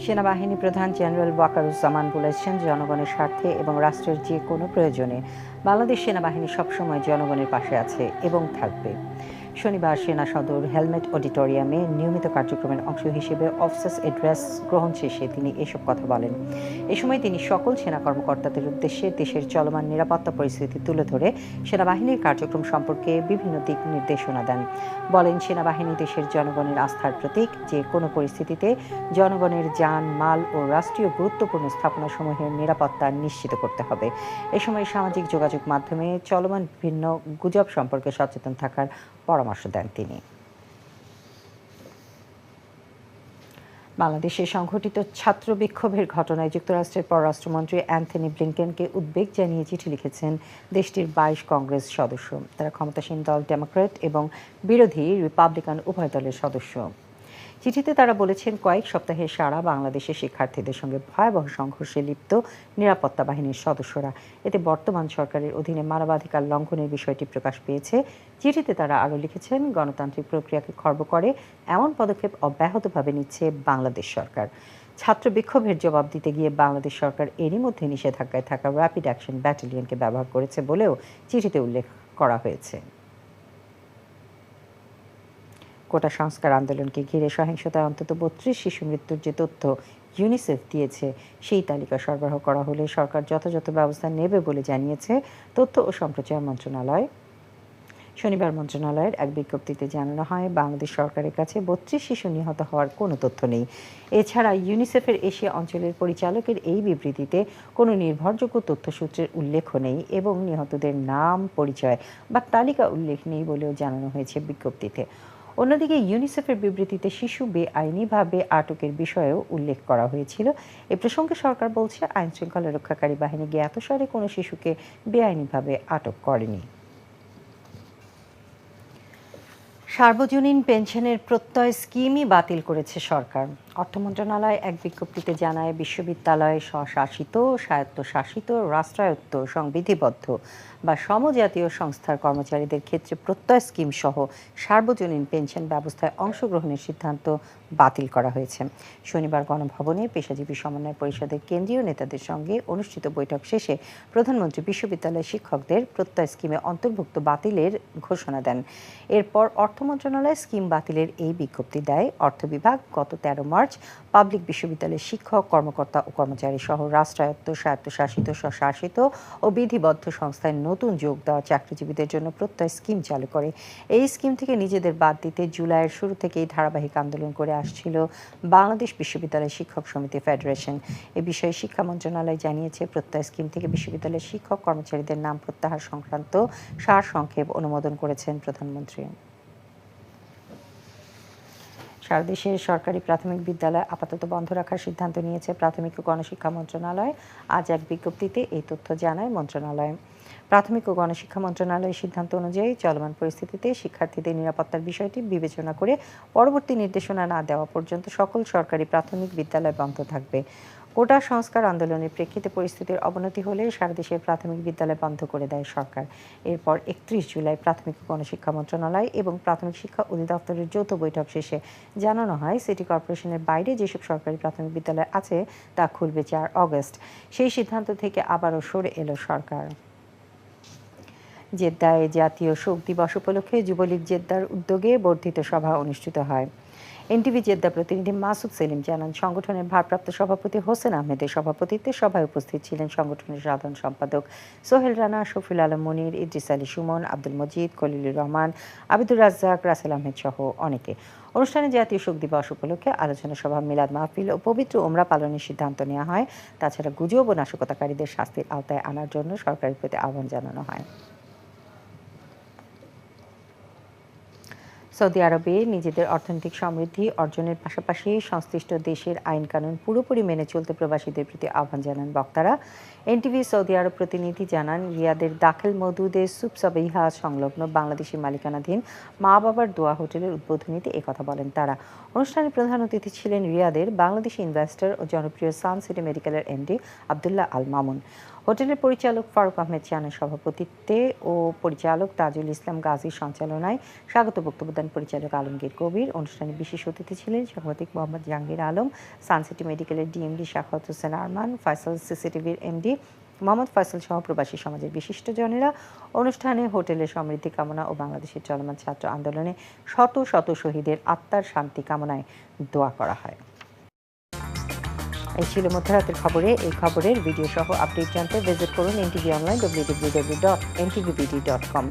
সেনাবাহিনী প্রধান জেনারেল ওয়াকারুজ্জামান বলেছেন, জনগণের স্বার্থে এবং রাষ্ট্রের যে কোনো প্রয়োজনে বাংলাদেশ সেনাবাহিনী সবসময় জনগণের পাশে আছে এবং থাকবে। শনিবার সেনা সদর হেলমেট অডিটোরিয়ামে নিয়মিত কার্যক্রমের অংশ হিসেবে অফিসার্স অ্যাড্রেস গ্রহণ শেষে তিনি এসব কথা বলেন। এ সময় তিনি সকল সেনা কর্মকর্তাদের উদ্দেশ্যে দেশের চলমান নিরাপত্তা পরিস্থিতি তুলে ধরে সেনাবাহিনীর কার্যক্রম সম্পর্কে বিভিন্ন দিক নির্দেশনা দেন। বলেন, সেনাবাহিনী দেশের জনগণের আস্থার প্রতীক। যে কোনো পরিস্থিতিতে জনগণের যান, মাল ও রাষ্ট্রীয় গুরুত্বপূর্ণ স্থাপনাসমূহের নিরাপত্তা নিশ্চিত করতে হবে। এ সময় সামাজিক যোগাযোগ মাধ্যমে চলমান বিভিন্ন গুজব সম্পর্কে সচেতন থাকার পরামর্শ দেন তিনি। বাংলাদেশে সংঘটিত ছাত্র বিক্ষোভের ঘটনায় যুক্তরাষ্ট্রের পররাষ্ট্রমন্ত্রী অ্যান্থনি ব্লিংকেনকে উদ্বেগ জানিয়ে চিঠি লিখেছেন দেশটির ২২ কংগ্রেস সদস্য। তারা ক্ষমতাসীন দল ডেমোক্র্যাট এবং বিরোধী রিপাবলিকান উভয় দলের সদস্য। চিঠিতে তারা বলেছেন, কয়েক সপ্তাহে সারা বাংলাদেশে শিক্ষার্থীদের সঙ্গে ভয়াবহ সংঘর্ষে লিপ্ত নিরাপত্তা বাহিনীর সদস্যরা। এতে বর্তমান সরকারের অধীনে মানবাধিকার লঙ্ঘনের বিষয়টি প্রকাশ পেয়েছে। চিঠিতে তারা আরও লিখেছেন, গণতান্ত্রিক প্রক্রিয়াকে খর্ব করে এমন পদক্ষেপ অব্যাহতভাবে নিচ্ছে বাংলাদেশ সরকার। ছাত্র বিক্ষোভের জবাব দিতে গিয়ে বাংলাদেশ সরকার এরই মধ্যে নিষেধাজ্ঞায় থাকা র্যাপিড অ্যাকশন ব্যাটালিয়নকে ব্যবহার করেছে বলেও চিঠিতে উল্লেখ করা হয়েছে। কোটা সংস্কার আন্দোলনকে ঘিরে সহিংসতায় অন্তত ৩২ শিশু মৃত্যুর যে তথ্য ইউনিসেফ দিয়েছে, সেই তালিকা সরবরাহ করা হলে সরকার যথাযথ ব্যবস্থা নেবে বলে জানিয়েছে তথ্য ও সম্প্রচার মন্ত্রণালয়। শনিবার মন্ত্রণালয়ের এক বিজ্ঞপ্তিতে জানানো হয়, বাংলাদেশ সরকারের কাছে ৩২ শিশু নিহত হওয়ার কোনো তথ্য নেই। এছাড়া ইউনিসেফের এশিয়া অঞ্চলের পরিচালকের এই বিবৃতিতে কোনো নির্ভরযোগ্য তথ্যসূত্রের উল্লেখ নেই এবং নিহতদের নাম, পরিচয় বা তালিকা উল্লেখ নেই বলেও জানানো হয়েছে বিজ্ঞপ্তিতে। অন্যদিকে ইউনিসেফের বিবৃতিতে শিশু বেআইনিভাবে আটকের বিষয়েও উল্লেখ করা হয়েছিল। এ প্রসঙ্গে সরকার বলছে, আইনশৃঙ্খলা রক্ষাকারী বাহিনী জ্ঞাতসারে কোনো শিশুকে বেআইনিভাবে আটক করেনি। সার্বজনীন পেনশনের প্রত্যয় স্কিমই বাতিল করেছে সরকার। অর্থ মন্ত্রণালয় এক বিজ্ঞপ্তিতে জানায়, বিশ্ববিদ্যালয়, স্বশাসিত, স্বায়ত্তশাসিত, রাষ্ট্রায়ত্ত, সংবিধিবদ্ধ বা সমজাতীয় সংস্থার কর্মচারীদের ক্ষেত্রে প্রত্যয় স্কিম সহ সার্বজনীন পেনশন ব্যবস্থায় অংশগ্রহণের সিদ্ধান্ত বাতিল করা হয়েছে। শনিবার গণভবনে পেশাজীবী সমন্বয় পরিষদের কেন্দ্রীয় নেতাদের সঙ্গে অনুষ্ঠিত বৈঠক শেষে প্রধানমন্ত্রী বিশ্ববিদ্যালয় শিক্ষকদের প্রত্যয় স্কিমে অন্তর্ভুক্ত বাতিলের ঘোষণা দেন। এরপর অর্থ মন্ত্রণালয় স্কিম বাতিলের এই বিজ্ঞপ্তি দেয়। অর্থ বিভাগ গত ১৩ মার্চ পাবলিক বিশ্ববিদ্যালয়ের শিক্ষক, কর্মকর্তা ও কর্মচারী সহ রাষ্ট্রায়ত্ত, স্বায়ত্তশাসিত, স্বশাসিত ও বিধিবদ্ধ সংস্থায় নতুন যোগ দেওয়া চাকরিজীবীদের জন্য প্রত্যয় স্কিম চালু করে। এই স্কিম থেকে নিজেদের বাদ দিতে জুলাইয়ের শুরু থেকেই ধারাবাহিক আন্দোলন করে আসছিল বাংলাদেশ বিশ্ববিদ্যালয় শিক্ষক সমিতি ফেডারেশন। এ বিষয়ে শিক্ষা মন্ত্রণালয় জানিয়েছে, প্রত্যয় স্কিম থেকে বিশ্ববিদ্যালয়ের শিক্ষক কর্মচারীদের নাম প্রত্যাহার সংক্রান্ত সারসংক্ষেপ অনুমোদন করেছেন প্রধানমন্ত্রী। সারা দেশে সরকারি প্রাথমিক বিদ্যালয় আপাতত বন্ধ রাখার সিদ্ধান্ত নিয়েছে প্রাথমিক ও গণশিক্ষা মন্ত্রণালয়। আজ এক বিজ্ঞপ্তিতে এই তথ্য জানায় মন্ত্রণালয়। প্রাথমিক ও গণশিক্ষা মন্ত্রণালয়ের সিদ্ধান্ত অনুযায়ী চলমান পরিস্থিতিতে শিক্ষার্থীদের নিরাপত্তার বিষয়টি বিবেচনা করে পরবর্তী নির্দেশনা না দেওয়া পর্যন্ত সকল সরকারি প্রাথমিক বিদ্যালয় বন্ধ থাকবে। কোটা সংস্কার আন্দোলনের প্রেক্ষিতে পরিস্থিতির অবনতি হলে সারা দেশের প্রাথমিক বিদ্যালয় বন্ধ করে দেয় সরকার। এরপর ৩১ জুলাই প্রাথমিক ও গণশিক্ষা মন্ত্রণালয় এবং প্রাথমিক শিক্ষা অধিদপ্তরের যৌথ বৈঠক শেষে জানানো হয়, সিটি কর্পোরেশনের বাইরে যেসব সরকারি প্রাথমিক বিদ্যালয় আছে তা খুলবে ৪ আগস্ট। সেই সিদ্ধান্ত থেকে আবারও সরে এলো সরকার। জেদ্দায় জাতীয় শোক দিবস উপলক্ষে যুবলীগ জেদ্দার উদ্যোগে বর্ধিত সভা অনুষ্ঠিত হয়। এনটিভি জেদ্দা প্রতিনিধি মাসুদ সেলিম জানান, সংগঠনের ভারপ্রাপ্ত সভাপতি হোসেন আহমেদের সভাপতিত্বে সভায় উপস্থিত ছিলেন সংগঠনের সাধারণ সম্পাদক সোহেল রানা, শফিউল আলম মনির, ইদ্রিস আলী সুমন, আব্দুল মজিদ, খলিলুর রহমান, আবিদুর রাজ্জাক, রাসেল আহমেদ সহ অনেকে। অনুষ্ঠানে জাতীয় শোক দিবস উপলক্ষে আলোচনা সভা, মিলাদ মাহফিল ও পবিত্র উমরা পালনের সিদ্ধান্ত নেওয়া হয়। তাছাড়া গুজব ও নাশকতাকারীদের শাস্তির আওতায় আনার জন্য সরকারের প্রতি আহ্বান জানানো হয়। সৌদি আরবে নিজেদের অর্থনৈতিক সমৃদ্ধি অর্জনের পাশাপাশি সংশ্লিষ্ট দেশের আইনকানুন পুরোপুরি মেনে চলতে প্রবাসীদের প্রতি আহ্বান জানান বক্তারা। এনটিভি সৌদি আরব প্রতিনিধি জানান, রিয়াদের দাখিল মওদুদে সুব সাবিহা সংলগ্ন বাংলাদেশি মালিকানাধীন মা বাবার দোয়া হোটেলের উদ্বোধনীতে একথা বলেন তারা। অনুষ্ঠানে প্রধান অতিথি ছিলেন রিয়াদের বাংলাদেশি ইনভেস্টর ও জনপ্রিয় সান সিটি মেডিকেলের এমডি আবদুল্লাহ আল মামুন। হোটেলের পরিচালক ফারুক আহমেদ চানের সভাপতিত্বে ও পরিচালক তাজুল ইসলাম গাজীর সঞ্চালনায় স্বাগত বক্তব্য দেন পরিচালক আলমগীর কবির। অনুষ্ঠানে বিশেষ অতিথি ছিলেন সাংবাদিক মোহাম্মদ জাহাঙ্গীর আলম, সানসিটি মেডিকেলের ডিএমডি শাখাওয়াত হোসেন আরমান, ফয়সাল সিসিটিভির এমডি মোহাম্মদ ফয়সাল সহ প্রবাসী সমাজের বিশিষ্টজনেরা। অনুষ্ঠানে হোটেলের সমৃদ্ধি কামনা ও বাংলাদেশের চলমান ছাত্র আন্দোলনে শত শত শহীদের আত্মার শান্তি কামনায় দোয়া করা হয়। এই ছিল মধ্যরাতের খবরে। এই খবরের ভিডিও সহ আপডেট জানতে ভিজিট করুন এনটিভি অনলাইন www.ntvbd.com।